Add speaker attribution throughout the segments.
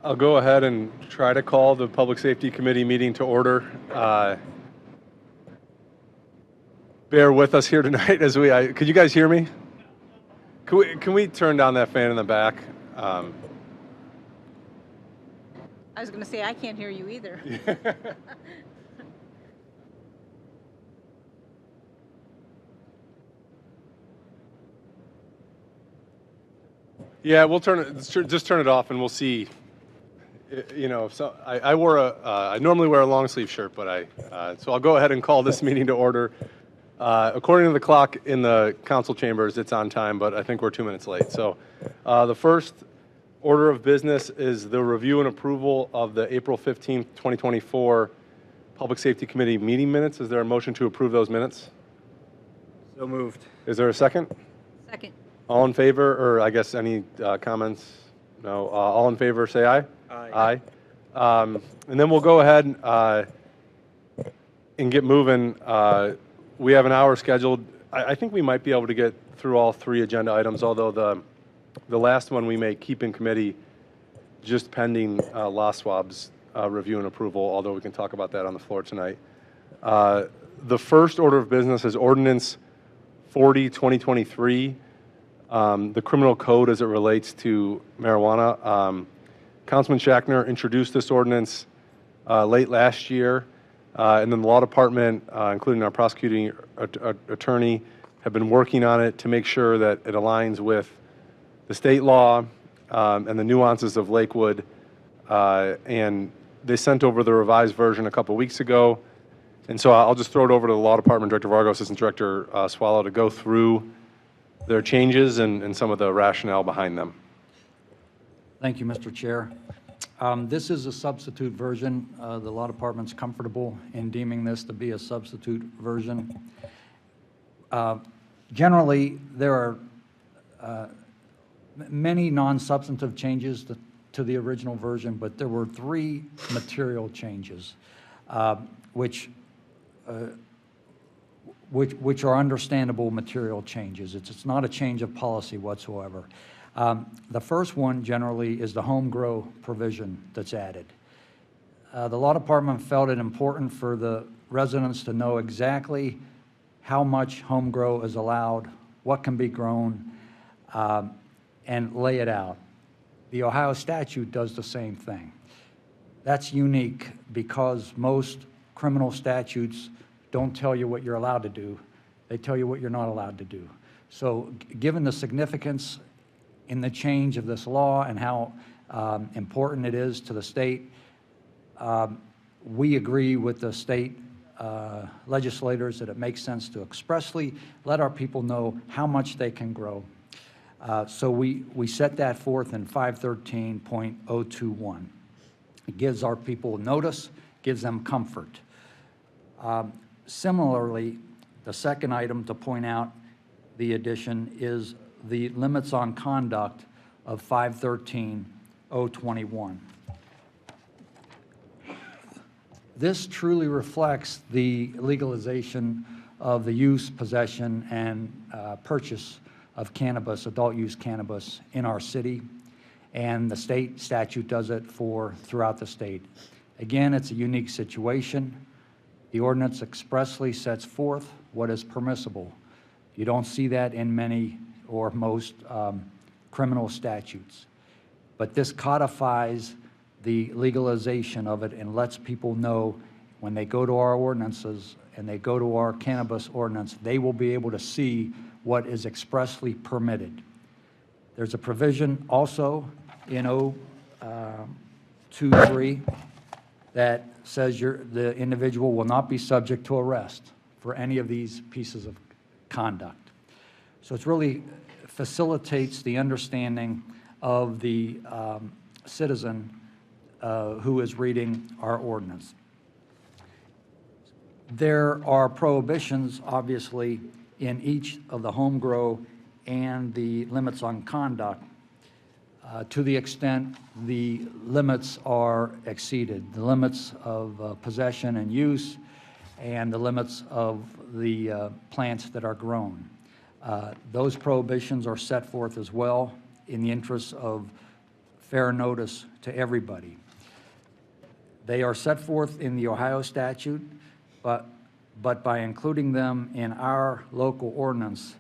Speaker 1: I'll go ahead and try to call the Public Safety Committee meeting to order. Bear with us here tonight as could you guys hear me? Can we turn down that fan in the back?
Speaker 2: I was going to say, I can't hear you either.
Speaker 1: Yeah, we'll just turn it off and we'll see. You know, so I normally wear a long sleeve shirt, but so I'll go ahead and call this meeting to order. According to the clock in the council chambers, it's on time, but I think we're 2 minutes late. So the first order of business is the review and approval of the April 15th, 2024 Public Safety Committee meeting minutes. Is there a motion to approve those minutes?
Speaker 3: So moved.
Speaker 1: Is there a second?
Speaker 2: Second.
Speaker 1: All in favor, or I guess any comments? No. All in favor, say aye.
Speaker 3: Aye.
Speaker 1: Aye. And then we'll go ahead and get moving. We have an hour scheduled. I think we might be able to get through all 3 agenda items, although the last one we may keep in committee just pending LASWAB's review and approval, although we can talk about that on the floor tonight. The first order of business is Ordinance 40-2023, the criminal code as it relates to marijuana. Councilman Schachtner introduced this ordinance late last year, and then the law department, including our prosecuting attorney, have been working on it to make sure that it aligns with the state law and the nuances of Lakewood. And they sent over the revised version a couple weeks ago. And so I'll just throw it over to the law department, Director Vargo, Assistant Director Swallow, to go through their changes and some of the rationale behind them.
Speaker 4: Thank you, Mr. Chair. This is a substitute version. The law department's comfortable in deeming this to be a substitute version. Generally, there are many non-substantive changes to the original version, but there were 3 material changes, which are understandable material changes. It's not a change of policy whatsoever. The first one generally is the home grow provision that's added. The law department felt it important for the residents to know exactly how much home grow is allowed, what can be grown, and lay it out. The Ohio statute does the same thing. That's unique because most criminal statutes don't tell you what you're allowed to do. They tell you what you're not allowed to do. So given the significance in the change of this law and how important it is to the state, we agree with the state legislators that it makes sense to expressly let our people know how much they can grow. So we set that forth in 513.021. It gives our people notice, gives them comfort. Similarly, the second item to point out the addition is the limits on conduct of 513.021. This truly reflects the legalization of the use, possession, and purchase of cannabis, adult use cannabis, in our city, and the state statute does it throughout the state. Again, it's a unique situation. The ordinance expressly sets forth what is permissible. You don't see that in many or most criminal statutes. But this codifies the legalization of it and lets people know when they go to our ordinances and they go to our cannabis ordinance, they will be able to see what is expressly permitted. There's a provision also in 023 that says the individual will not be subject to arrest for any of these pieces of conduct. So it really facilitates the understanding of the citizen who is reading our ordinance. There are prohibitions, obviously, in each of the home grow and the limits on conduct to the extent the limits are exceeded, the limits of possession and use, and the limits of the plants that are grown. Those prohibitions are set forth as well in the interest of fair notice to everybody. They are set forth in the Ohio statute, but by including them in our local ordinance,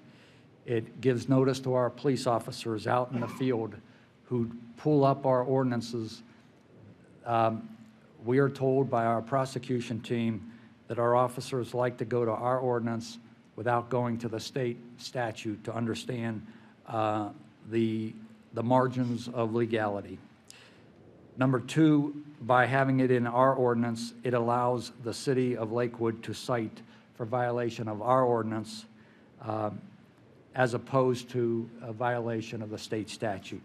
Speaker 4: it gives notice to our police officers out in the field who pull up our ordinances. We are told by our prosecution team that our officers like to go to our ordinance without going to the state statute to understand the margins of legality. Number two, by having it in our ordinance, it allows the city of Lakewood to cite for violation of our ordinance as opposed to a violation of the state statute,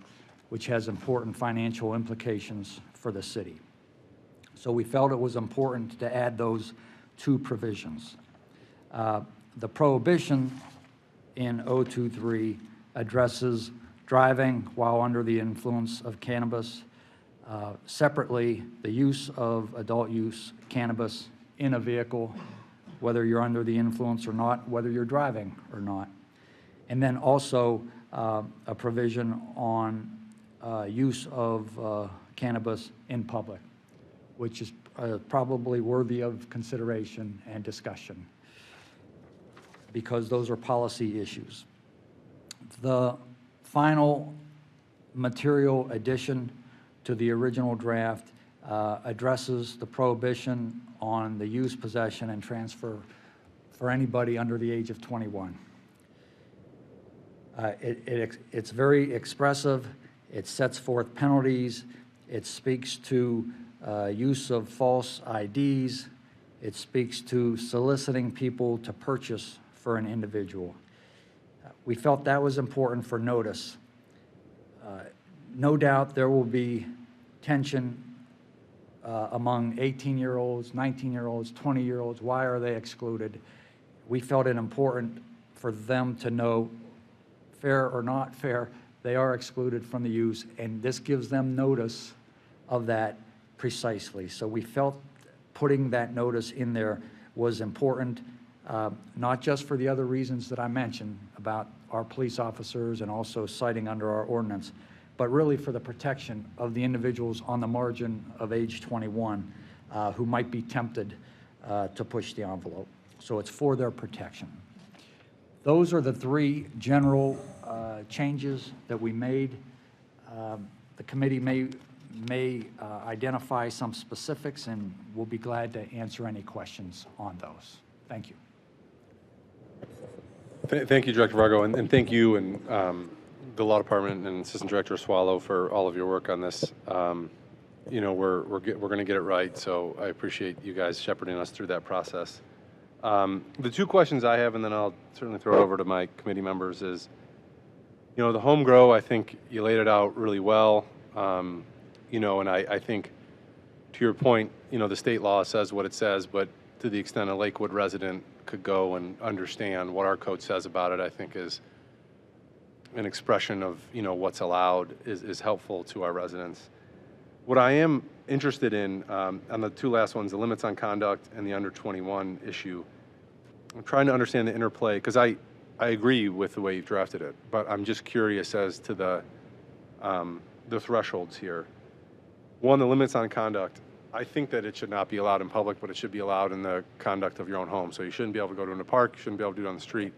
Speaker 4: which has important financial implications for the city. So we felt it was important to add those two provisions. The prohibition in 023 addresses driving while under the influence of cannabis. Separately, the use of adult use cannabis in a vehicle, whether you're under the influence or not, whether you're driving or not. And then also a provision on use of cannabis in public, which is probably worthy of consideration and discussion, because those are policy issues. The final material addition to the original draft addresses the prohibition on the use, possession, and transfer for anybody under the age of 21. It's very expressive. It sets forth penalties. It speaks to use of false IDs. It speaks to soliciting people to purchase for an individual. We felt that was important for notice. No doubt there will be tension among 18-year-olds, 19-year-olds, 20-year-olds. Why are they excluded? We felt it important for them to know, fair or not fair, they are excluded from the use, and this gives them notice of that precisely. So we felt putting that notice in there was important, not just for the other reasons that I mentioned about our police officers and also citing under our ordinance, but really for the protection of the individuals on the margin of age 21 who might be tempted to push the envelope. So it's for their protection. Those are the three general changes that we made. The committee may identify some specifics, and we'll be glad to answer any questions on those. Thank you.
Speaker 1: Thank you, Director Vargo, and thank you and the Law Department and Assistant Director Swallow for all of your work on this. You know, we're going to get it right, so I appreciate you guys shepherding us through that process. The two questions I have, and then I'll certainly throw it over to my committee members, is, you know, the home grow, I think you laid it out really well. You know, and I think, to your point, you know, the state law says what it says, but to the extent a Lakewood resident could go and understand what our code says about it, I think is an expression of, you know, what's allowed is helpful to our residents. What I am interested in, on the two last ones, the limits on conduct and the under 21 issue, I'm trying to understand the interplay, because I agree with the way you've drafted it, but I'm just curious as to the thresholds here. One, the limits on conduct. I think that it should not be allowed in public, but it should be allowed in the conduct of your own home. So you shouldn't be able to go to in a park, you shouldn't be able to do it on the street.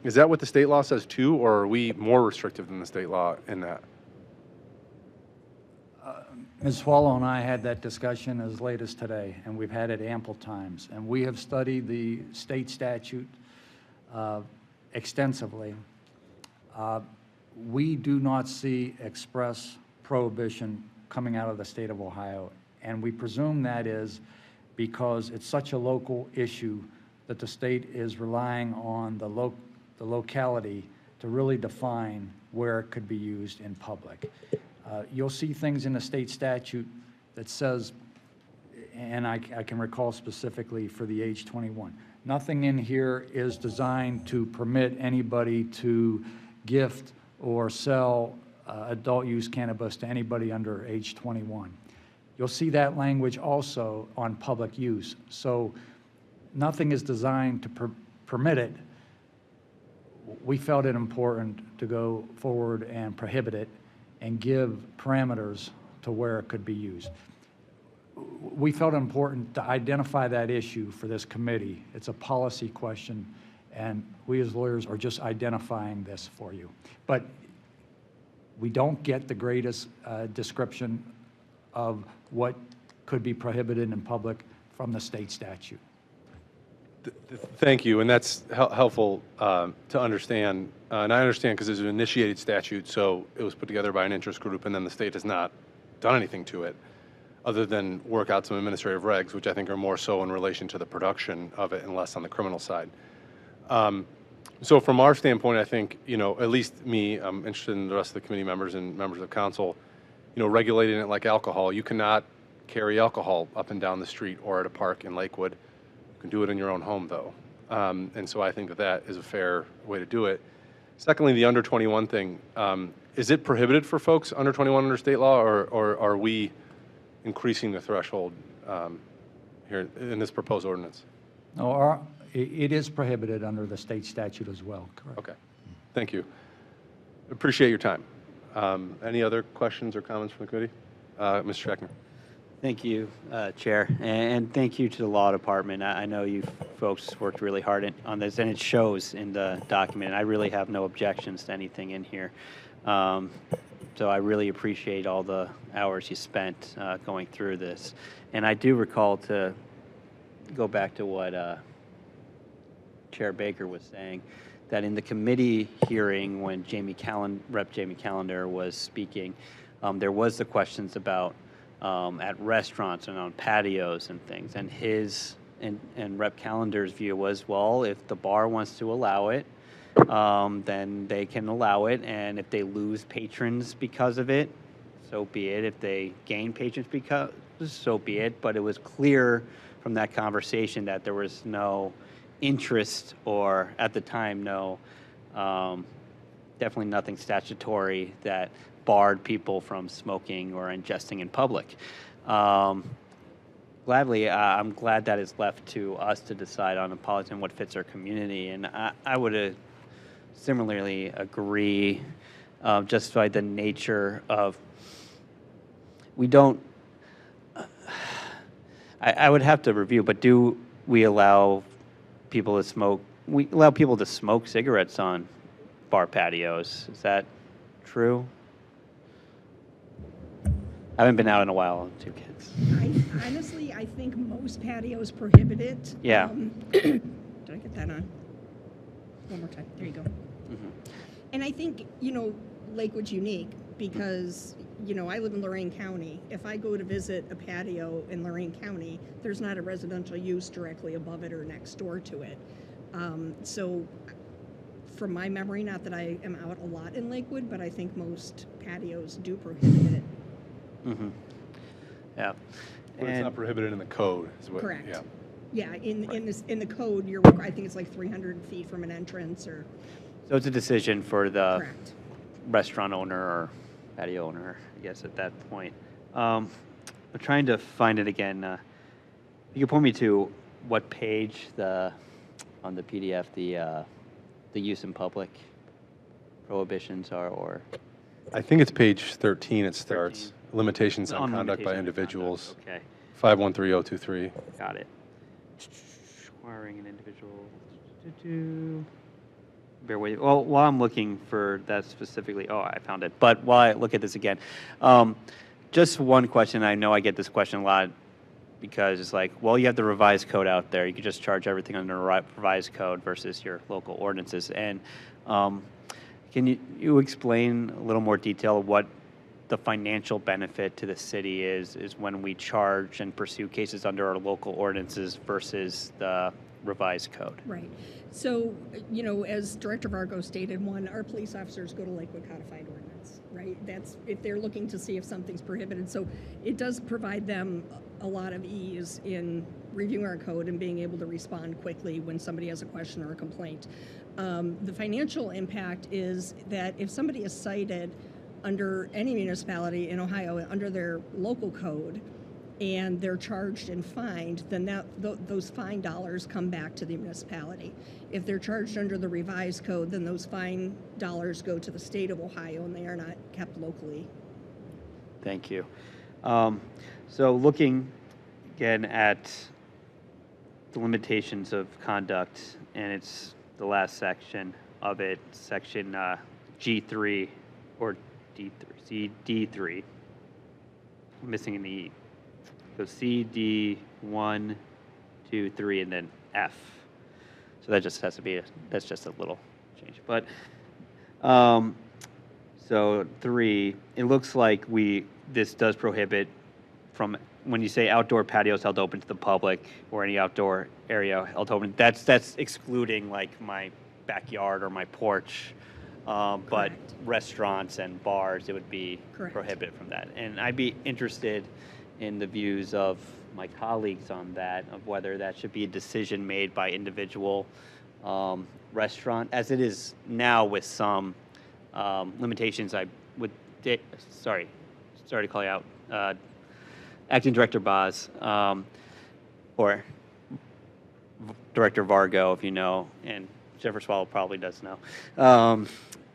Speaker 1: Is that what the state law says too, or are we more restrictive than the state law in that?
Speaker 4: Ms. Swallow and I had that discussion as late as today, and we've had it ample times. And we have studied the state statute extensively. We do not see express prohibition coming out of the state of Ohio, and we presume that is because it's such a local issue that the state is relying on the locality to really define where it could be used in public. You'll see things in the state statute that says, and I can recall specifically for the age 21, nothing in here is designed to permit anybody to gift or sell adult use cannabis to anybody under age 21. You'll see that language also on public use. So nothing is designed to permit it. We felt it important to go forward and prohibit it. and give parameters to where it could be used. We felt it important to identify that issue for this committee. It's a policy question, and we as lawyers are just identifying this for you. But we don't get the greatest description of what could be prohibited in public from the state statute.
Speaker 1: Thank you, and that's helpful to understand. And I understand because it's an initiated statute, so it was put together by an interest group, and then the state has not done anything to it other than work out some administrative regs, which I think are more so in relation to the production of it and less on the criminal side. So from our standpoint, I think, at least me, I'm interested in the rest of the committee members and members of council, regulating it like alcohol. You cannot carry alcohol up and down the street or at a park in Lakewood. You can do it in your own home, though. And so I think that is a fair way to do it. Secondly, the under 21 thing, is it prohibited for folks under 21 under state law, or are we increasing the threshold here in this proposed ordinance?
Speaker 4: No, it is prohibited under the state statute as well, correct?
Speaker 1: Okay, thank you. Appreciate your time. Any other questions or comments from the committee? Mr. Schechner.
Speaker 3: Thank you, Chair, and thank you to the Law Department. I know you folks worked really hard on this, and it shows in the document. I really have no objections to anything in here. So I really appreciate all the hours you spent going through this. And I do recall, to go back to what Chair Baker was saying, that in the committee hearing when Rep. Jamie Callender was speaking, there was the questions about at restaurants and on patios and things. And his and Rep. Callender's view was, well, if the bar wants to allow it, then they can allow it. And if they lose patrons because of it, so be it. If they gain patrons because, so be it. But it was clear from that conversation that there was no interest, or at the time, definitely nothing statutory that barred people from smoking or ingesting in public. Gladly, I'm glad that it's left to us to decide on a policy and what fits our community. And I would similarly agree, just by the nature of, we don't, I would have to review, but do we allow people to smoke? We allow people to smoke cigarettes on bar patios. Is that true? I haven't been out in a while, 2 kids.
Speaker 5: Honestly, I think most patios prohibit it.
Speaker 3: Yeah.
Speaker 5: Did I get that on? One more time. There you go.
Speaker 3: Mm-hmm.
Speaker 5: And I think, Lakewood's unique because, I live in Lorraine County. If I go to visit a patio in Lorraine County, there's not a residential use directly above it or next door to it. So from my memory, not that I am out a lot in Lakewood, but I think most patios do prohibit it.
Speaker 3: Mm-hmm. Yeah.
Speaker 1: But it's not prohibited in the code, is what?
Speaker 5: Correct.
Speaker 1: Yeah.
Speaker 5: Yeah, in the code, I think it's like 300 feet from an entrance or.
Speaker 3: So it's a decision for the
Speaker 5: Correct.
Speaker 3: restaurant owner or patio owner, I guess, at that point. I'm trying to find it again. You can point me to what page on the PDF the use in public prohibitions are, or.
Speaker 1: I think it's page 13 it starts.
Speaker 3: 13.
Speaker 1: Limitations on
Speaker 3: On
Speaker 1: conduct by
Speaker 3: limitation of
Speaker 1: individuals.
Speaker 3: conduct. Okay,
Speaker 1: 513023.
Speaker 3: got it. Requiring an individual. Bear with. Well, while I'm looking for that specifically, I found it. But while I look at this again, just one question. I know I get this question a lot because it's like, well, you have the revised code out there. You could just charge everything under revised code versus your local ordinances. And can you explain a little more detail of what the financial benefit to the city is when we charge and pursue cases under our local ordinances versus the revised code?
Speaker 5: Right. So, as Director Vargo stated, our police officers go to Lakewood Codified Ordinance, right? That's if they're looking to see if something's prohibited. So it does provide them a lot of ease in reviewing our code and being able to respond quickly when somebody has a question or a complaint. The financial impact is that if somebody is cited under any municipality in Ohio, under their local code, and they're charged and fined, then those fine dollars come back to the municipality. If they're charged under the revised code, then those fine dollars go to the state of Ohio and they are not kept locally.
Speaker 3: Thank you. So looking again at the limitations of conduct, and it's the last section of it, section G3 or D3, D3. I'm missing an E. So C, D, 1, 2, 3, and then F. So that just has to be, that's just a little change. But, so 3, it looks like this does prohibit from, when you say outdoor patios held open to the public or any outdoor area held open, that's excluding like my backyard or my porch. But
Speaker 5: Correct.
Speaker 3: restaurants and bars, it would be
Speaker 5: Correct.
Speaker 3: prohibited from that. And I'd be interested in the views of my colleagues on that, of whether that should be a decision made by individual restaurant, as it is now with some limitations. I would, sorry to call you out, Acting Director Boz, or Director Vargo, if you know, and Jennifer Swallow probably does know,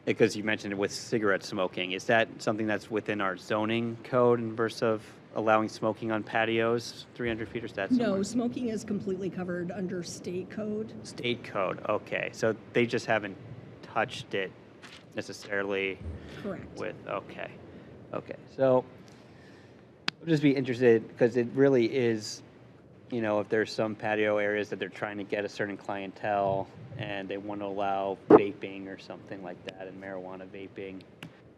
Speaker 3: because you mentioned it with cigarette smoking. Is that something that's within our zoning code in verse of allowing smoking on patios, 300 feet, or is that somewhere?
Speaker 5: No, smoking is completely covered under state code.
Speaker 3: State code, okay. So they just haven't touched it necessarily
Speaker 5: Correct.
Speaker 3: with, okay. So I'll just be interested, because it really is, you know, if there's some patio areas that they're trying to get a certain clientele and they want to allow vaping or something like that, and marijuana vaping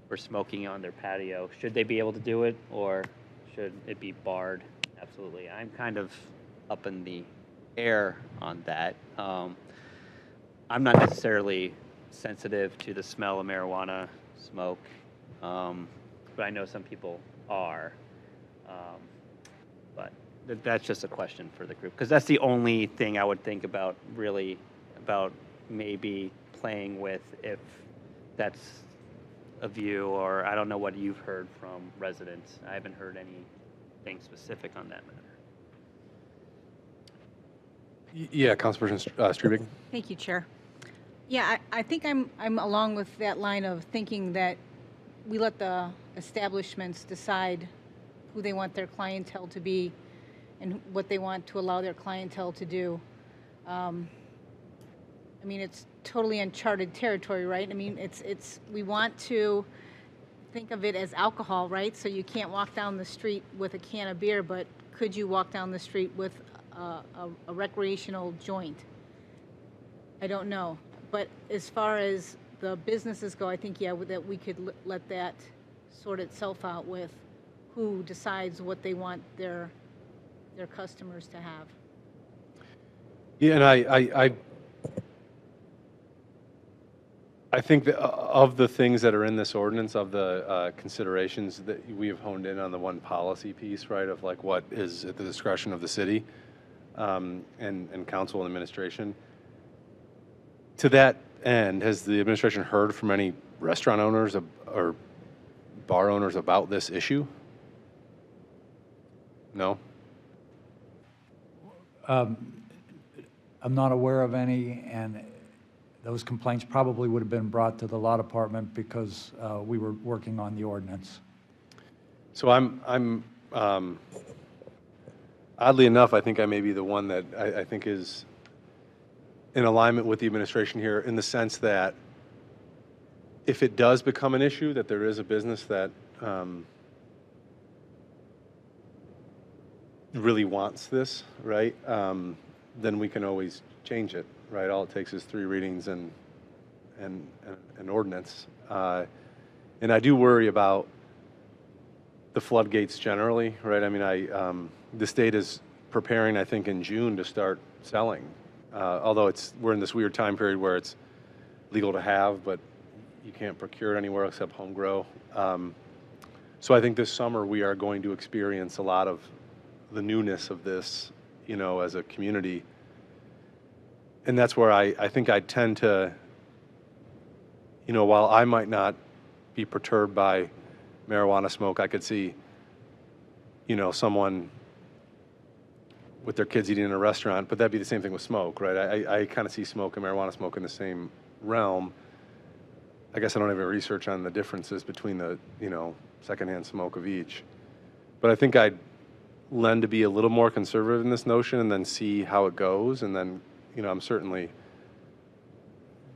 Speaker 3: or smoking on their patio, should they be able to do it, or should it be barred? Absolutely. I'm kind of up in the air on that. I'm not necessarily sensitive to the smell of marijuana smoke, but I know some people are. But that's just a question for the group, because that's the only thing I would think about, really, about maybe playing with, if that's a view, or I don't know what you've heard from residents. I haven't heard anything specific on that matter.
Speaker 1: Yeah, Councilperson Strubing.
Speaker 2: Thank you, Chair. Yeah, I think I'm along with that line of thinking that we let the establishments decide who they want their clientele to be and what they want to allow their clientele to do. I mean, it's totally uncharted territory, right? I mean, we want to think of it as alcohol, right? So you can't walk down the street with a can of beer, but could you walk down the street with a recreational joint? I don't know. But as far as the businesses go, I think, yeah, that we could let that sort itself out with who decides what they want their customers to have.
Speaker 1: Yeah, and I think that of the things that are in this ordinance, of the considerations, that we have honed in on the one policy piece, right, of like what is at the discretion of the city and council and administration. To that end, has the administration heard from any restaurant owners or bar owners about this issue? No?
Speaker 4: I'm not aware of any, and those complaints probably would have been brought to the law department because we were working on the ordinance.
Speaker 1: So I'm oddly enough, I think I may be the one that I think is in alignment with the administration here, in the sense that if it does become an issue, that there is a business that really wants this, right? Then we can always change it, right? All it takes is 3 readings and an ordinance. And I do worry about the floodgates generally, right? I mean, the state is preparing, I think, in June to start selling. Although we're in this weird time period where it's legal to have, but you can't procure it anywhere except home grow. So I think this summer we are going to experience a lot of the newness of this, you know, as a community. And that's where I think I tend to, you know, while I might not be perturbed by marijuana smoke, I could see, you know, someone with their kids eating in a restaurant, but that'd be the same thing with smoke, right? I kind of see smoke and marijuana smoke in the same realm. I guess I don't have any research on the differences between the, secondhand smoke of each. But I think I'd lend to be a little more conservative in this notion and then see how it goes. And then, I'm certainly, do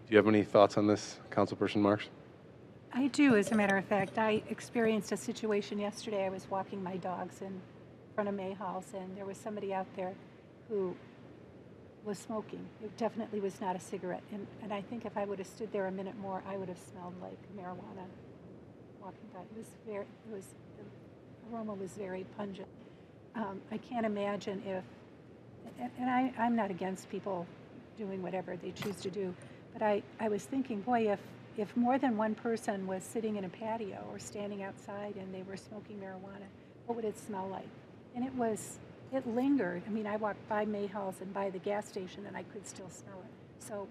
Speaker 1: you have any thoughts on this, Councilperson Marks?
Speaker 6: I do, as a matter of fact. I experienced a situation yesterday. I was walking my dogs in front of Mayhall's, and there was somebody out there who was smoking. It definitely was not a cigarette. And I think if I would have stood there a minute more, I would have smelled like marijuana walking by. The aroma was very pungent. I can't imagine if, and I'm not against people doing whatever they choose to do, but I was thinking, boy, if more than one person was sitting in a patio or standing outside and they were smoking marijuana, what would it smell like? And it lingered. I mean, I walked by Mayhall's and by the gas station and I could still smell it. So,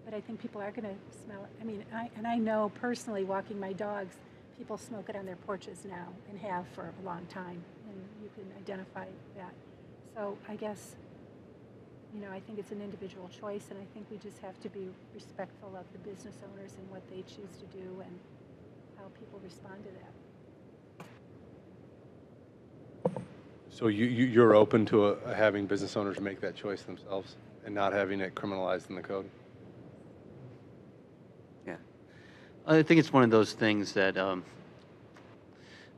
Speaker 6: but I think people are going to smell it. I mean, I know personally, walking my dogs, people smoke it on their porches now and have for a long time, and you can identify that. So I guess, I think it's an individual choice, and I think we just have to be respectful of the business owners and what they choose to do and how people respond to that.
Speaker 1: So you're open to having business owners make that choice themselves and not having it criminalized in the code?
Speaker 3: Yeah. I think it's one of those things that if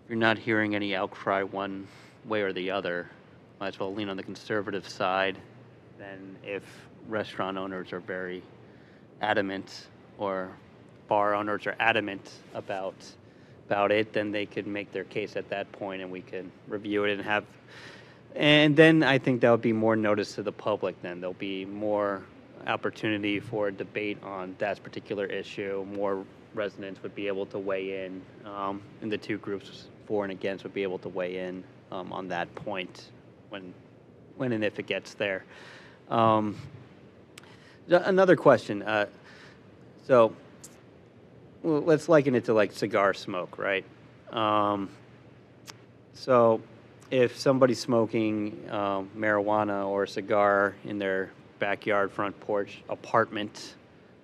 Speaker 3: you're not hearing any outcry one way or the other, might as well lean on the conservative side. Then if restaurant owners are very adamant or bar owners are adamant about it, then they could make their case at that point and we could review it and then I think that would be more notice to the public then. There'll be more opportunity for debate on that particular issue. More residents would be able to weigh in, and the two groups for and against would be able to weigh in on that point when and if it gets there. Another question. So let's liken it to like cigar smoke, right? So if somebody's smoking marijuana or a cigar in their backyard, front porch, apartment,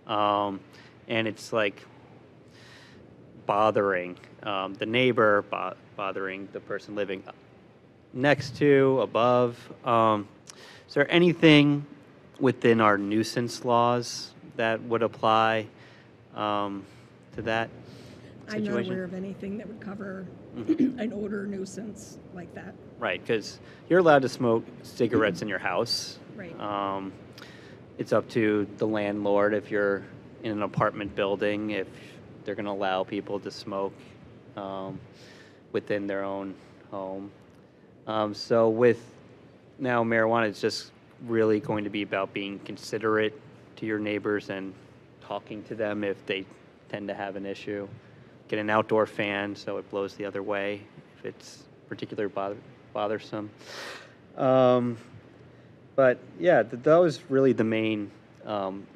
Speaker 3: and it's like bothering the neighbor, bothering the person living next to, above, is there anything within our nuisance laws that would apply to that situation?
Speaker 5: I'm not aware of anything that would cover an odor nuisance like that.
Speaker 3: Right, because you're allowed to smoke cigarettes in your house.
Speaker 5: Right.
Speaker 3: It's up to the landlord if you're in an apartment building, if they're going to allow people to smoke within their own home. So with now marijuana, it's just really going to be about being considerate to your neighbors and talking to them if they tend to have an issue. Get an outdoor fan so it blows the other way if it's particularly bothersome. But yeah, that was really the main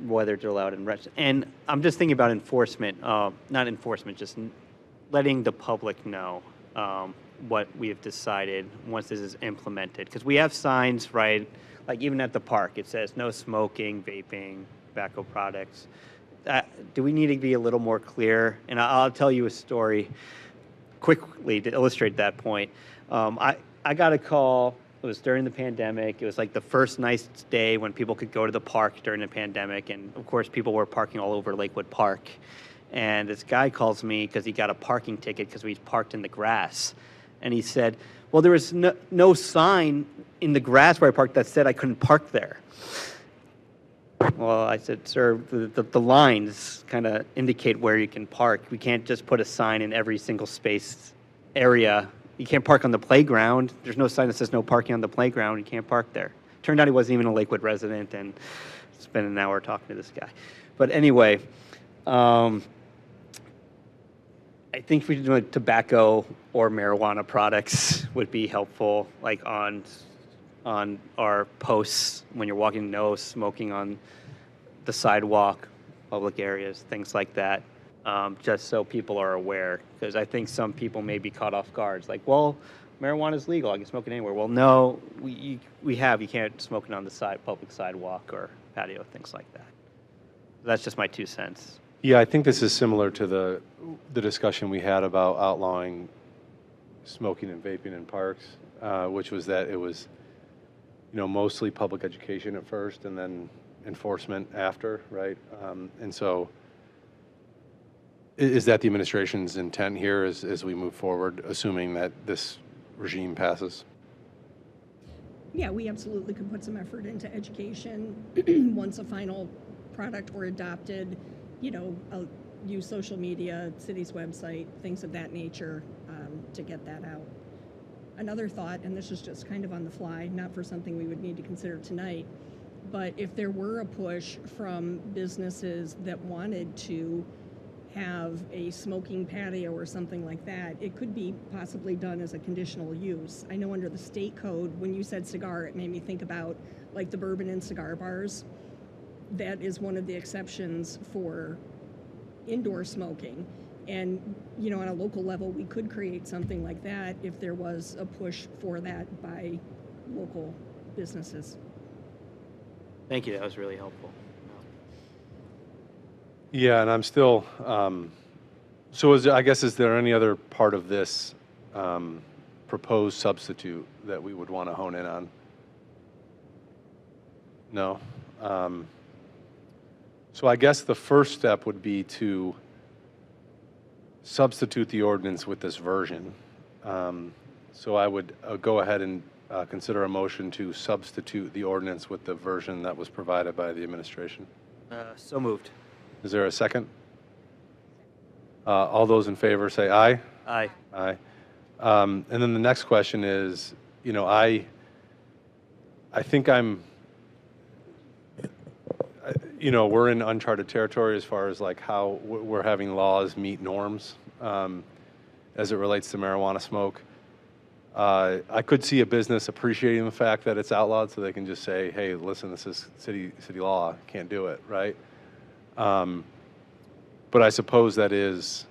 Speaker 3: whether it's allowed in restaurants. And I'm just thinking about enforcement, not enforcement, just letting the public know what we have decided once this is implemented. Because we have signs, right, like even at the park, it says no smoking, vaping, tobacco products. Do we need to be a little more clear? And I'll tell you a story quickly to illustrate that point. I got a call. It was during the pandemic. It was like the first nice day when people could go to the park during the pandemic. And of course, people were parking all over Lakewood Park. And this guy calls me because he got a parking ticket because we parked in the grass. And he said, well, there was no sign in the grass where I parked that said I couldn't park there. Well, I said, sir, the lines kind of indicate where you can park. We can't just put a sign in every single space area. You can't park on the playground. There's no sign that says no parking on the playground. You can't park there. Turned out he wasn't even a Lakewood resident, and spent an hour talking to this guy. But anyway, I think if we do tobacco or marijuana products would be helpful, like on our posts when you're walking, no smoking on the sidewalk, public areas, things like that, just so people are aware. Because I think some people may be caught off guard. Like, well, marijuana is legal. I can smoke it anywhere. Well, no, you can't smoke it on the public sidewalk or patio, things like that. That's just my 2 cents.
Speaker 1: Yeah, I think this is similar to the discussion we had about outlawing smoking and vaping in parks, which was that it was, mostly public education at first and then enforcement after, right? And so is that the administration's intent here as we move forward, assuming that this regime passes?
Speaker 5: Yeah, we absolutely could put some effort into education once a final product were adopted, use social media, city's website, things of that nature to get that out. Another thought, and this is just kind of on the fly, not for something we would need to consider tonight, but if there were a push from businesses that wanted to have a smoking patio or something like that, it could be possibly done as a conditional use. I know under the state code, when you said cigar, it made me think about like the bourbon and cigar bars. That is one of the exceptions for indoor smoking. And, on a local level, we could create something like that if there was a push for that by local businesses.
Speaker 3: Thank you. That was really helpful.
Speaker 1: Yeah, and I'm still, so is there any other part of this proposed substitute that we would want to hone in on? No? So I guess the first step would be to substitute the ordinance with this version. So I would go ahead and consider a motion to substitute the ordinance with the version that was provided by the administration.
Speaker 3: So moved.
Speaker 1: Is there a second? All those in favor say aye.
Speaker 3: Aye.
Speaker 1: Aye. And then the next question is, I think we're in uncharted territory as far as like how we're having laws meet norms as it relates to marijuana smoke. I could see a business appreciating the fact that it's outlawed so they can just say, hey, listen, this is city law, can't do it, right? But I suppose that is,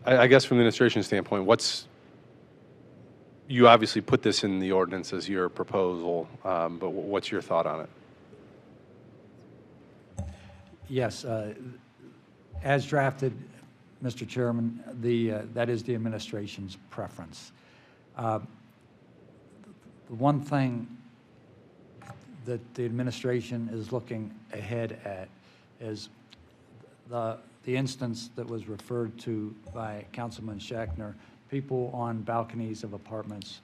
Speaker 1: I guess from the administration standpoint, you obviously put this in the ordinance as your proposal, but what's your thought on it?
Speaker 4: Yes, as drafted, Mr. Chairman, that is the administration's preference. The one thing that the administration is looking ahead at is the instance that was referred to by Councilman Schachner, people on balconies of apartments.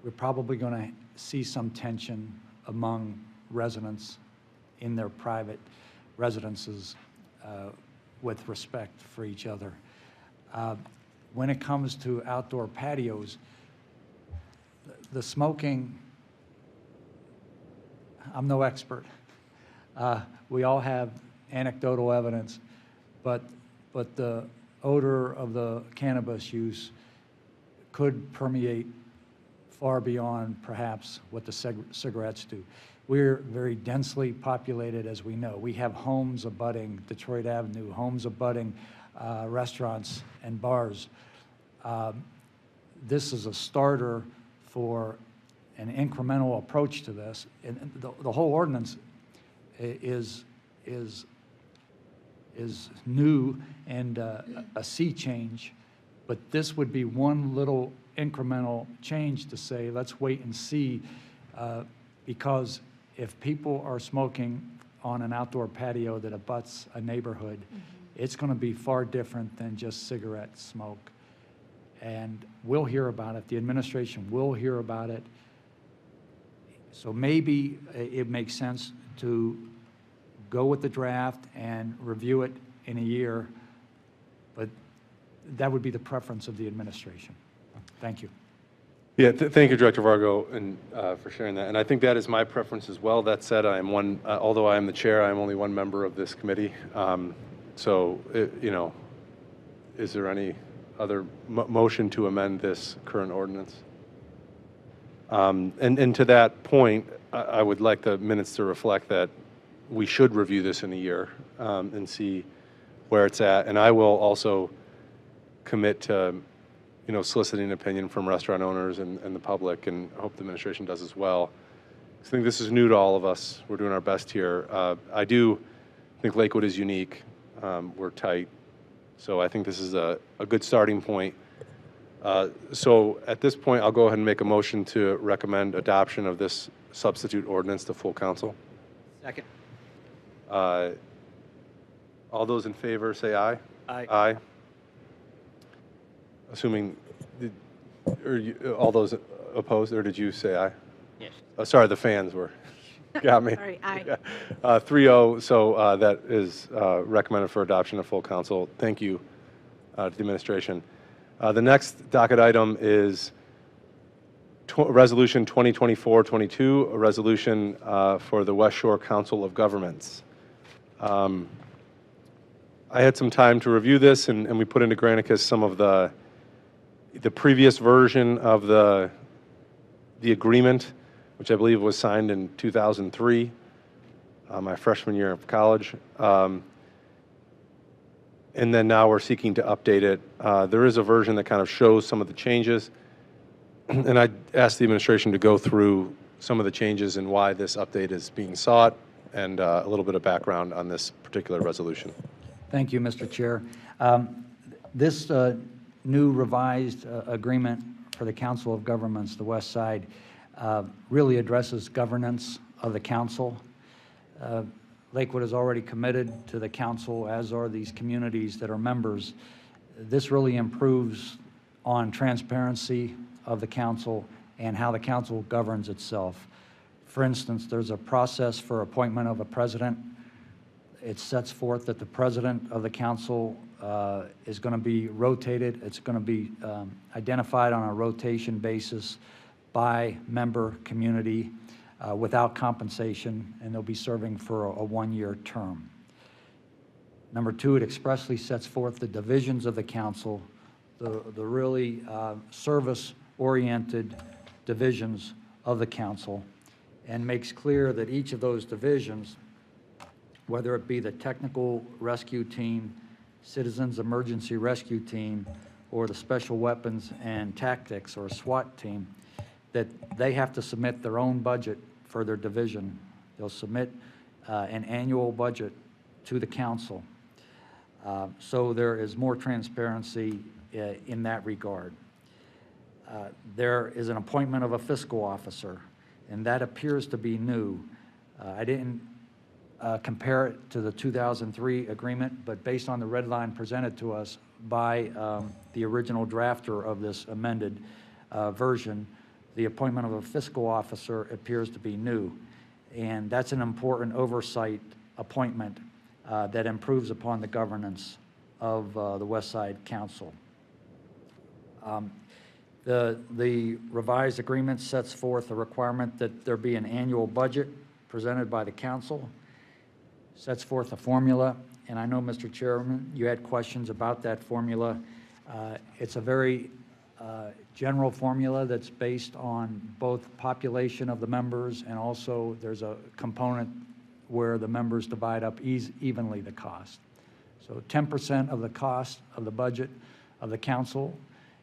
Speaker 4: We're probably going to see some tension among residents in their private residences with respect for each other. When it comes to outdoor patios, the smoking, I'm no expert. We all have anecdotal evidence, but the odor of the cannabis use could permeate far beyond perhaps what the cigarettes do. We're very densely populated, as we know. We have homes abutting Detroit Avenue, homes abutting restaurants and bars. This is a starter for an incremental approach to this. And the whole ordinance is new and a sea change, but this would be one little incremental change to say, let's wait and see, because if people are smoking on an outdoor patio that abuts a neighborhood, it's going to be far different than just cigarette smoke. And we'll hear about it. The administration will hear about it. So maybe it makes sense to go with the draft and review it in a year, but that would be the preference of the administration. Thank you.
Speaker 1: Yeah, thank you, Director Vargo, and for sharing that. And I think that is my preference as well. That said, I am one, although I am the chair, I am only one member of this committee. Is there any other motion to amend this current ordinance? And to that point, I would like the minutes to reflect that we should review this in a year and see where it's at. And I will also commit to soliciting opinion from restaurant owners and the public, and I hope the administration does as well. I think this is new to all of us. We're doing our best here. I do think Lakewood is unique. We're tight. So I think this is a good starting point. So at this point, I'll go ahead and make a motion to recommend adoption of this substitute ordinance to full council.
Speaker 3: Second.
Speaker 1: All those in favor say aye.
Speaker 3: Aye.
Speaker 1: Aye. Assuming, all those opposed, or did you say aye?
Speaker 3: Yes.
Speaker 1: Sorry, the fans were, got me.
Speaker 2: Sorry, aye.
Speaker 1: Yeah. 3-0, so that is recommended for adoption of full council. Thank you to the administration. The next docket item is Resolution 2024-22, a resolution for the West Shore Council of Governments. I had some time to review this, and we put into Granicus some of the previous version of the agreement, which I believe was signed in 2003, my freshman year of college. And then now we're seeking to update it. There is a version that kind of shows some of the changes, and I asked the administration to go through some of the changes and why this update is being sought, and a little bit of background on this particular resolution.
Speaker 4: Thank you, Mr. Chair. This new revised agreement for the Council of Governments, the West Side, really addresses governance of the council. Lakewood is already committed to the council, as are these communities that are members. This really improves on transparency of the council and how the council governs itself. For instance, there's a process for appointment of a president. It sets forth that the president of the council is going to be rotated. It's going to be identified on a rotation basis by member community without compensation, and they'll be serving for a one-year term. Number two, it expressly sets forth the divisions of the council, the really service-oriented divisions of the council, and makes clear that each of those divisions, whether it be the technical rescue team, citizens emergency rescue team, or the special weapons and tactics or SWAT team, that they have to submit their own budget for their division. They'll submit an annual budget to the council. So there is more transparency in that regard. There is an appointment of a fiscal officer, and that appears to be new. I didn't compare it to the 2003 agreement, but based on the red line presented to us by the original drafter of this amended version, the appointment of a fiscal officer appears to be new. And that's an important oversight appointment that improves upon the governance of the West Side Council. The revised agreement sets forth a requirement that there be an annual budget presented by the council, sets forth a formula, and I know, Mr. Chairman, you had questions about that formula. It's a very general formula that's based on both population of the members, and also there's a component where the members divide up evenly the cost. So 10% of the cost of the budget of the council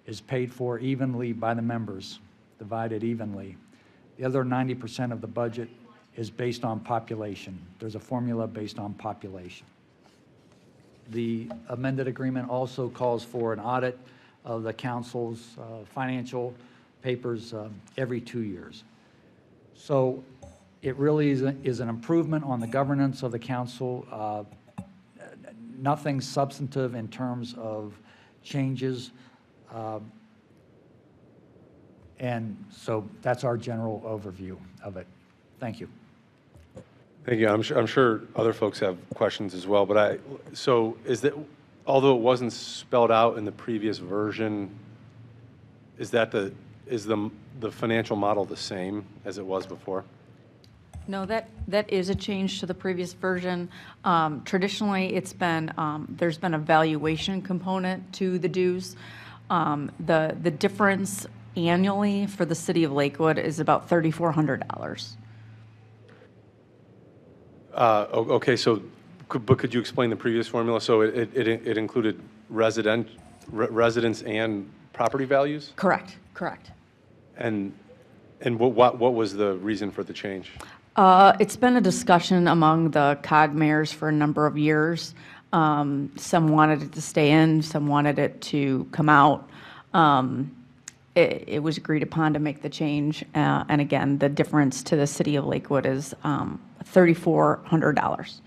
Speaker 4: is paid for evenly by the members, divided evenly. The other 90% of the budget is based on population. There's a formula based on population. The amended agreement also calls for an audit of the council's financial papers every 2 years. So it really is an improvement on the governance of the council. Nothing substantive in terms of changes. And so that's our general overview of it. Thank you.
Speaker 1: Thank you. I'm sure other folks have questions as well, but so is that, although it wasn't spelled out in the previous version, is the financial model the same as it was before?
Speaker 7: No, that is a change to the previous version. Traditionally, it's been, there's been a valuation component to the dues. The difference annually for the city of Lakewood is about $3,400.
Speaker 1: Okay, so, but could you explain the previous formula? So it included residents and property values?
Speaker 7: Correct, correct.
Speaker 1: And what was the reason for the change?
Speaker 7: It's been a discussion among the COG mayors for a number of years. Some wanted it to stay in, some wanted it to come out. It was agreed upon to make the change. And again, the difference to the city of Lakewood is $3,400.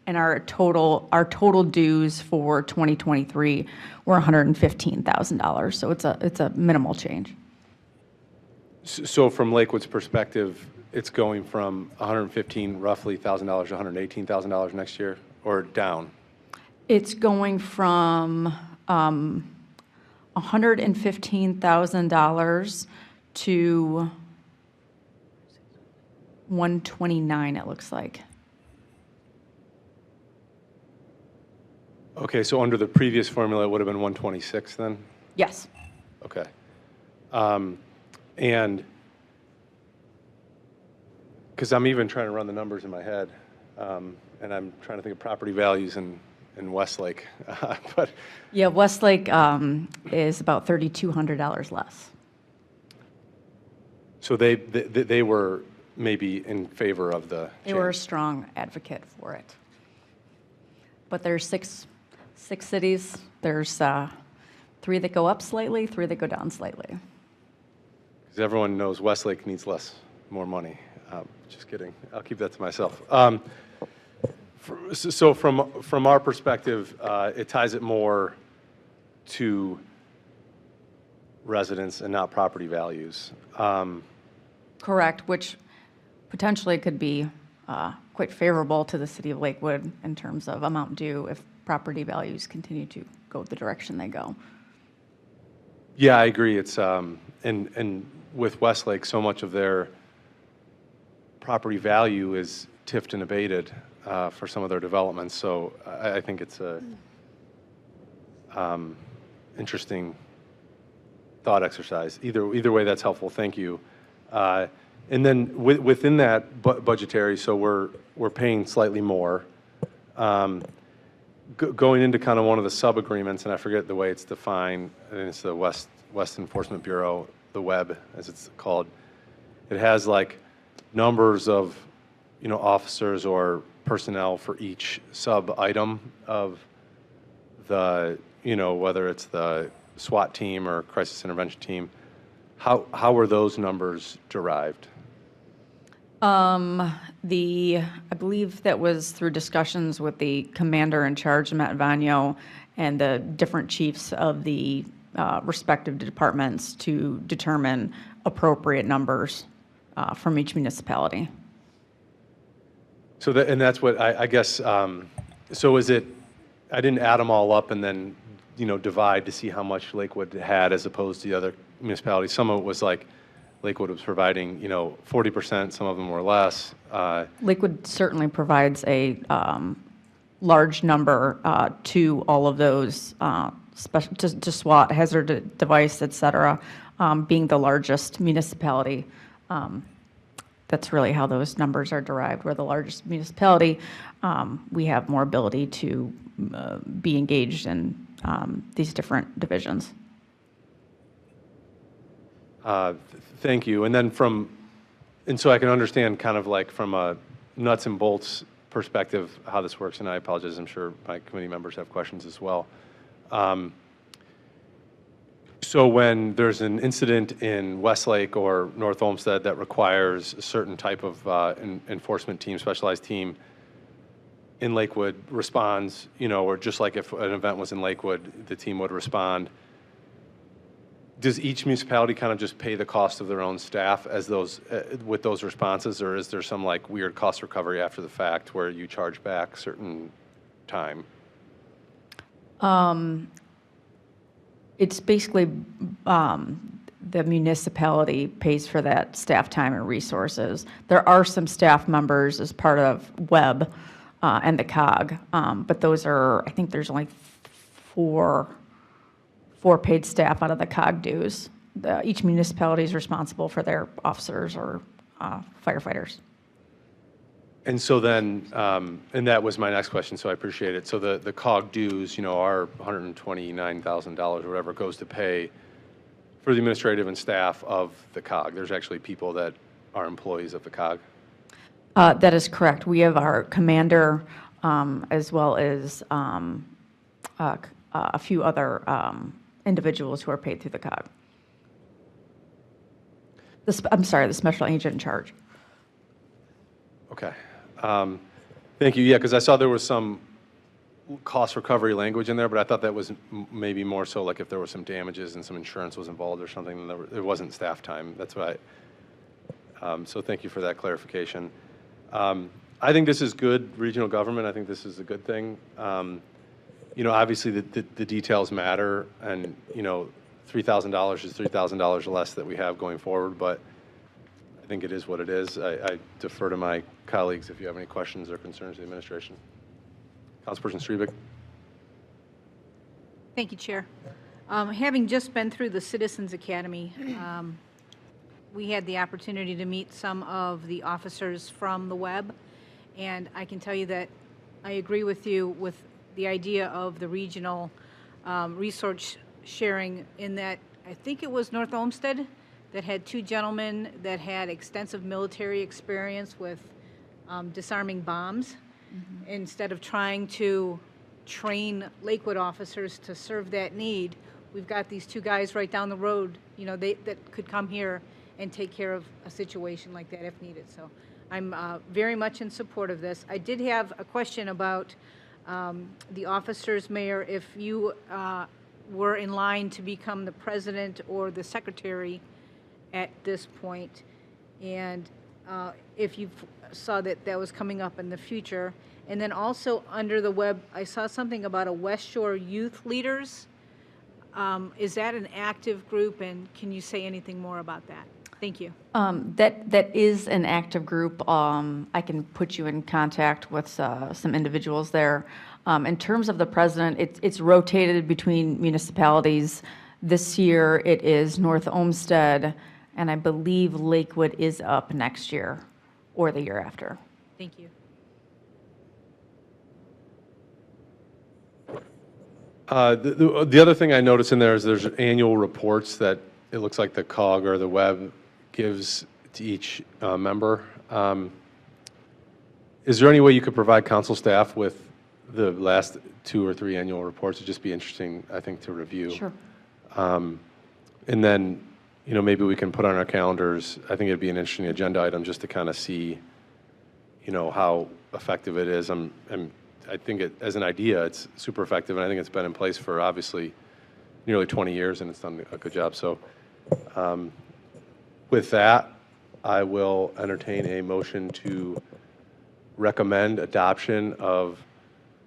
Speaker 7: And our total dues for 2023 were $115,000. So it's a minimal change.
Speaker 1: So from Lakewood's perspective, it's going from $115 roughly $1,000 to $118,000 next year, or down?
Speaker 7: It's going from $115,000 to $129,000, it looks like.
Speaker 1: Okay, so under the previous formula, it would have been 126 then?
Speaker 7: Yes.
Speaker 1: Okay. And because I'm even trying to run the numbers in my head, and I'm trying to think of property values in Westlake, but
Speaker 7: Yeah, Westlake is about $3,200 less.
Speaker 1: so they were maybe in favor of the
Speaker 7: They were a
Speaker 1: change.
Speaker 7: strong advocate for it. But there's six cities. There's 3 that go up slightly, 3 that go down slightly.
Speaker 1: Because everyone knows Westlake needs more money. Just kidding. I'll keep that to myself. So from our perspective, it ties it more to residents and not property values.
Speaker 7: Correct, which potentially could be quite favorable to the city of Lakewood in terms of amount due if property values continue to go the direction they go.
Speaker 1: Yeah, I agree. It's and with Westlake, so much of their property value is tipped and abated for some of their developments. So I think it's a interesting thought exercise. Either way, that's helpful. Thank you. And then within that budgetary, so we're paying slightly more. Going into kind of one of the sub-agreements, and I forget the way it's defined, I think it's the West Enforcement Bureau, the WEB, as it's called. It has like numbers of, officers or personnel for each sub-item of the, whether it's the SWAT team or crisis intervention team. How were those numbers derived?
Speaker 7: I believe that was through discussions with the commander in charge, Matt Vagno, and the different chiefs of the respective departments to determine appropriate numbers from each municipality.
Speaker 1: So that's what I guess, so is it, I didn't add them all up and then, divide to see how much Lakewood had as opposed to the other municipalities. Some of it was like Lakewood was providing, 40%, some of them were less.
Speaker 7: Lakewood certainly provides a large number to all of those, to SWAT, hazard device, et cetera, being the largest municipality. That's really how those numbers are derived. We're the largest municipality. We have more ability to be engaged in these different divisions.
Speaker 1: Thank you. And then and so I can understand kind of like from a nuts and bolts perspective how this works, and I apologize, I'm sure my committee members have questions as well. So when there's an incident in Westlake or North Olmsted that requires a certain type of enforcement team, specialized team in Lakewood responds, or just like if an event was in Lakewood, the team would respond. Does each municipality kind of just pay the cost of their own staff as with those responses, or is there some like weird cost recovery after the fact where you charge back certain time?
Speaker 7: It's basically the municipality pays for that staff time and resources. There are some staff members as part of WEB and the COG, but those are, I think there's only four paid staff out of the COG dues. Each municipality is responsible for their officers or firefighters.
Speaker 1: And so then, and that was my next question, so I appreciate it. So the COG dues, are $129,000 or whatever goes to pay for the administrative and staff of the COG. There's actually people that are employees of the COG.
Speaker 7: That is correct. We have our commander, as well as a few other individuals who are paid through the COG. I'm sorry, the special agent in charge.
Speaker 1: Okay. Thank you. Yeah, because I saw there was some cost recovery language in there, but I thought that was maybe more so like if there were some damages and some insurance was involved or something, then it wasn't staff time. That's what so thank you for that clarification. I think this is good regional government. I think this is a good thing. Obviously the details matter, and, $3,000 is $3,000 less that we have going forward, but I think it is what it is. I defer to my colleagues if you have any questions or concerns to the administration. Councilperson Striebeck.
Speaker 2: Thank you, Chair. Having just been through the Citizens Academy, we had the opportunity to meet some of the officers from the web, and I can tell you that I agree with you with the idea of the regional resource sharing, in that I think it was North Olmsted that had two gentlemen that had extensive military experience with disarming bombs. Instead of trying to train Lakewood officers to serve that need, we've got these two guys right down the road, that could come here and take care of a situation like that if needed. So I'm very much in support of this. I did have a question about the officers, Mayor, if you were in line to become the president or the secretary at this point, and if you saw that that was coming up in the future. And then also under the web, I saw something about a West Shore Youth Leaders. Is that an active group, and can you say anything more about that? Thank you.
Speaker 7: That is an active group. I can put you in contact with some individuals there. In terms of the president, it's rotated between municipalities. This year it is North Olmsted, and I believe Lakewood is up next year or the year after.
Speaker 2: Thank you.
Speaker 1: The other thing I noticed in there is there's annual reports that it looks like the COG or the web gives to each member. Is there any way you could provide council staff with the last 2 or 3 annual reports? It'd just be interesting, I think, to review.
Speaker 7: Sure.
Speaker 1: And then, maybe we can put on our calendars, I think it'd be an interesting agenda item just to kind of see, how effective it is. I think as an idea, it's super effective, and I think it's been in place for obviously nearly 20 years, and it's done a good job. So with that, I will entertain a motion to recommend adoption of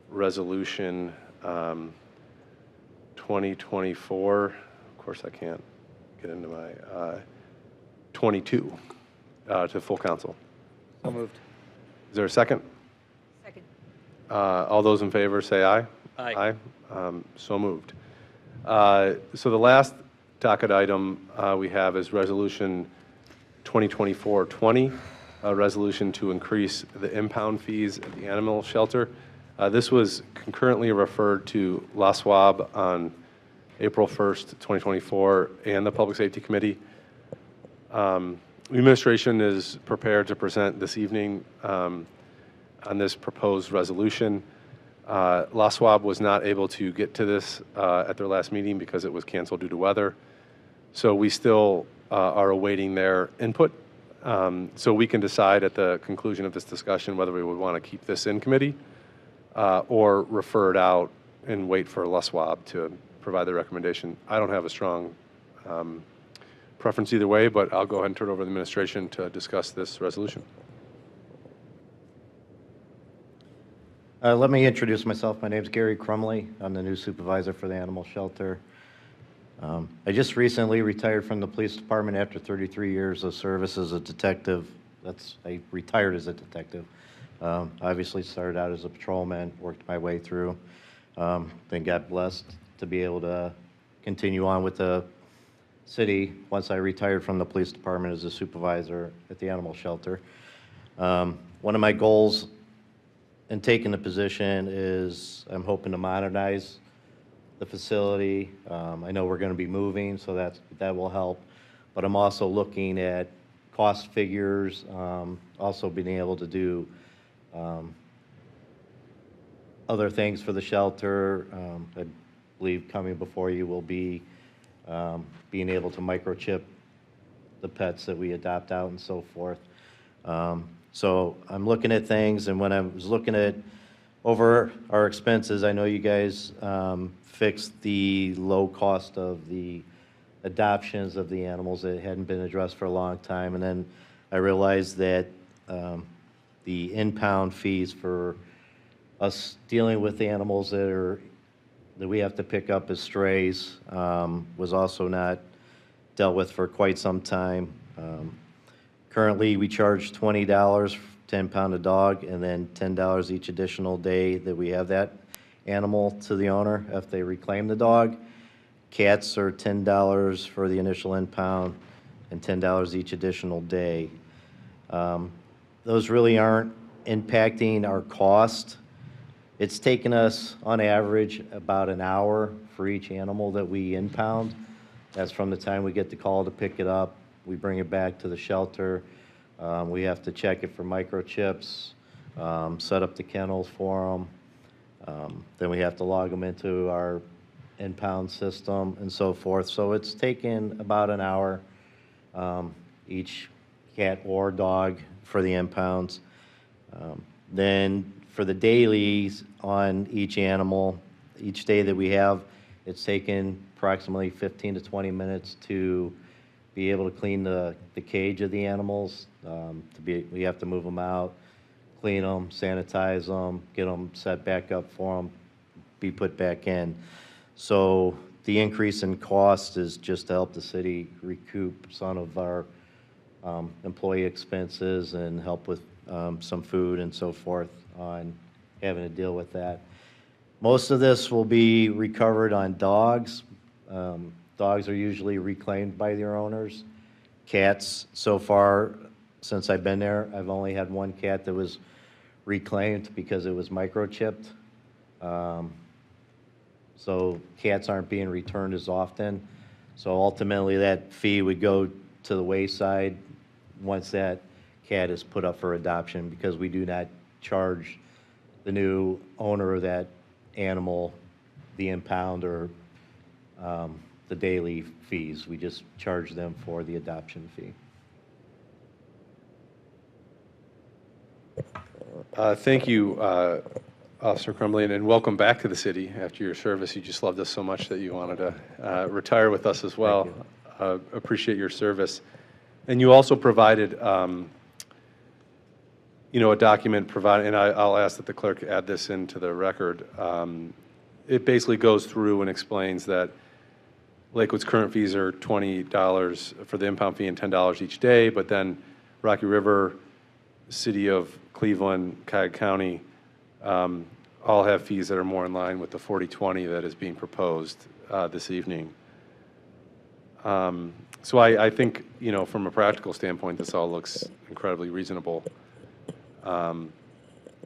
Speaker 1: Resolution 2024. Of course, I can't get into my 22 to full council.
Speaker 3: So moved.
Speaker 1: Is there a second?
Speaker 2: Second.
Speaker 1: All those in favor say aye.
Speaker 3: Aye.
Speaker 1: So moved. So the last docket item we have is Resolution 2024-20, a resolution to increase the impound fees at the animal shelter. This was concurrently referred to LASWAB on April 1st, 2024, and the Public Safety Committee. The administration is prepared to present this evening on this proposed resolution. LASWAB was not able to get to this at their last meeting because it was canceled due to weather. So we still are awaiting their input. So we can decide at the conclusion of this discussion whether we would want to keep this in committee or refer it out and wait for LASWAB to provide the recommendation. I don't have a strong preference either way, but I'll go ahead and turn it over to the administration to discuss this resolution.
Speaker 8: Let me introduce myself. My name is Gary Crumley. I'm the new supervisor for the animal shelter. I just recently retired from the police department after 33 years of service as a detective. I retired as a detective. Obviously started out as a patrolman, worked my way through, then got blessed to be able to continue on with the city once I retired from the police department as a supervisor at the animal shelter. One of my goals in taking the position is I'm hoping to modernize the facility. I know we're going to be moving, so that will help. But I'm also looking at cost figures, also being able to do other things for the shelter. I believe coming before you will be being able to microchip the pets that we adopt out and so forth. So I'm looking at things, and when I was looking at over our expenses, I know you guys fixed the low cost of the adoptions of the animals that hadn't been addressed for a long time, and then I realized that the in-pound fees for us dealing with the animals that we have to pick up as strays was also not dealt with for quite some time. Currently, we charge $20 to impound a dog, and then $10 each additional day that we have that animal to the owner if they reclaim the dog. Cats are $10 for the initial impound and $10 each additional day. Those really aren't impacting our cost. It's taken us, on average, about an hour for each animal that we impound. That's from the time we get the call to pick it up. We bring it back to the shelter. We have to check it for microchips, set up the kennels for them. Then we have to log them into our impound system and so forth. So it's taken about an hour each cat or dog for the impounds. Then for the dailies on each animal, each day that we have, it's taken approximately 15 to 20 minutes to be able to clean the cage of the animals. We have to move them out, clean them, sanitize them, get them set back up for them, be put back in. So the increase in cost is just to help the city recoup some of our employee expenses and help with some food and so forth on having to deal with that. Most of this will be recovered on dogs. Dogs are usually reclaimed by their owners. Cats, so far, since I've been there, I've only had one cat that was reclaimed because it was microchipped. So cats aren't being returned as often. So ultimately, that fee would go to the wayside once that cat is put up for adoption, because we do not charge the new owner of that animal the impound or the daily fees. We just charge them for the adoption fee.
Speaker 1: Thank you, Officer Crumley, and welcome back to the city after your service. You just loved us so much that you wanted to retire with us as well. Appreciate your service. And you also provided, a document and I'll ask that the clerk add this into the record. It basically goes through and explains that Lakewood's current fees are $20 for the impound fee and $10 each day, but then Rocky River, City of Cleveland, Cuyahoga County, all have fees that are more in line with the 40/20 that is being proposed this evening. So I think, from a practical standpoint, this all looks incredibly reasonable. And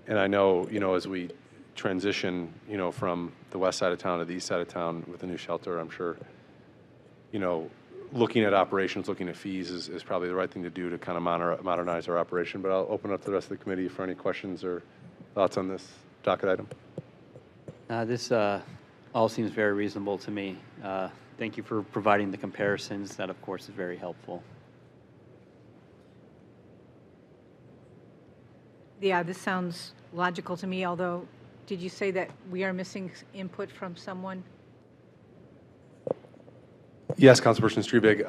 Speaker 1: I know, as we transition, from the west side of town to the east side of town with the new shelter, I'm sure, looking at operations, looking at fees is probably the right thing to do to kind of modernize our operation. But I'll open up to the rest of the committee for any questions or thoughts on this docket item.
Speaker 3: This all seems very reasonable to me. Thank you for providing the comparisons. That, of course, is very helpful.
Speaker 2: Yeah, this sounds logical to me, although, did you say that we are missing input from someone?
Speaker 1: Yes, Councilperson Strebig.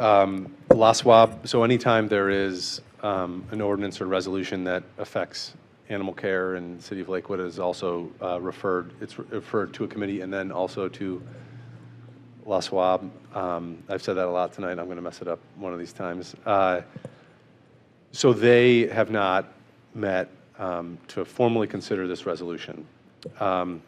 Speaker 1: LASWAB, so anytime there is an ordinance or resolution that affects animal care, and the City of Lakewood is also it's referred to a committee and then also to LASWAB. I've said that a lot tonight. I'm going to mess it up one of these times. So they have not met to formally consider this resolution. Animal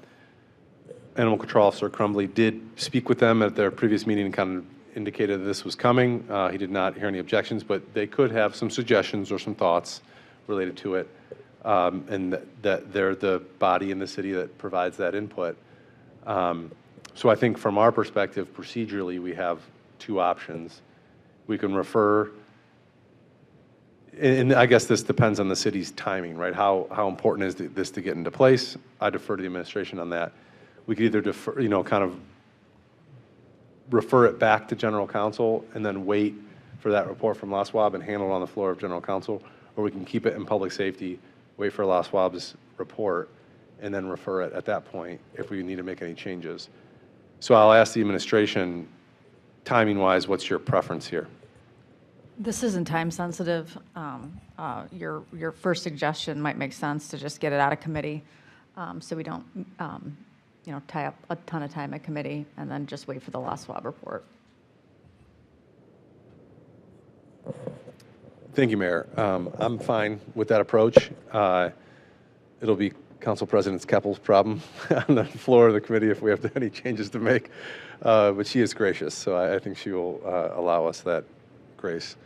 Speaker 1: Control Officer Crumbley did speak with them at their previous meeting and kind of indicated that this was coming. He did not hear any objections, but they could have some suggestions or some thoughts related to it, and that they're the body in the city that provides that input. So I think from our perspective, procedurally, we have two options. We can refer, and I guess this depends on the city's timing, right? How important is this to get into place? I defer to the administration on that. We could either defer, kind of refer it back to general counsel and then wait for that report from LASWAB and handle it on the floor of general counsel, or we can keep it in public safety, wait for LASWAB's report, and then refer it at that point if we need to make any changes. So I'll ask the administration, timing-wise, what's your preference here?
Speaker 7: This isn't time sensitive. Your first suggestion might make sense to just get it out of committee, so we don't, tie up a ton of time at committee and then just wait for the LASWAB report.
Speaker 1: Thank you, Mayor. I'm fine with that approach. It'll be Council President Keppel's problem on the floor of the committee if we have any changes to make, but she is gracious, so I think she will allow us that grace.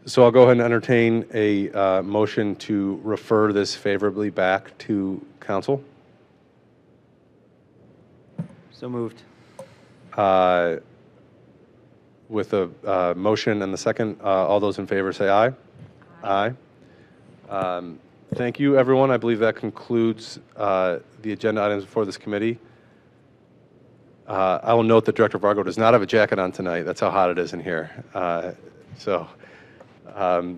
Speaker 1: So I'll go ahead and entertain a motion to refer this favorably back to council.
Speaker 3: So moved.
Speaker 1: With a motion and the second, all those in favor say aye. Aye. Thank you, everyone. I believe that concludes the agenda items before this committee. I will note that Director Vargo does not have a jacket on tonight. That's how hot it is in here.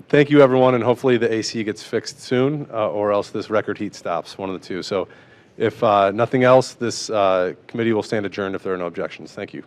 Speaker 1: Thank you, everyone, and hopefully the AC gets fixed soon, or else this record heat stops, one of the two. So if nothing else, this committee will stand adjourned if there are no objections. Thank you.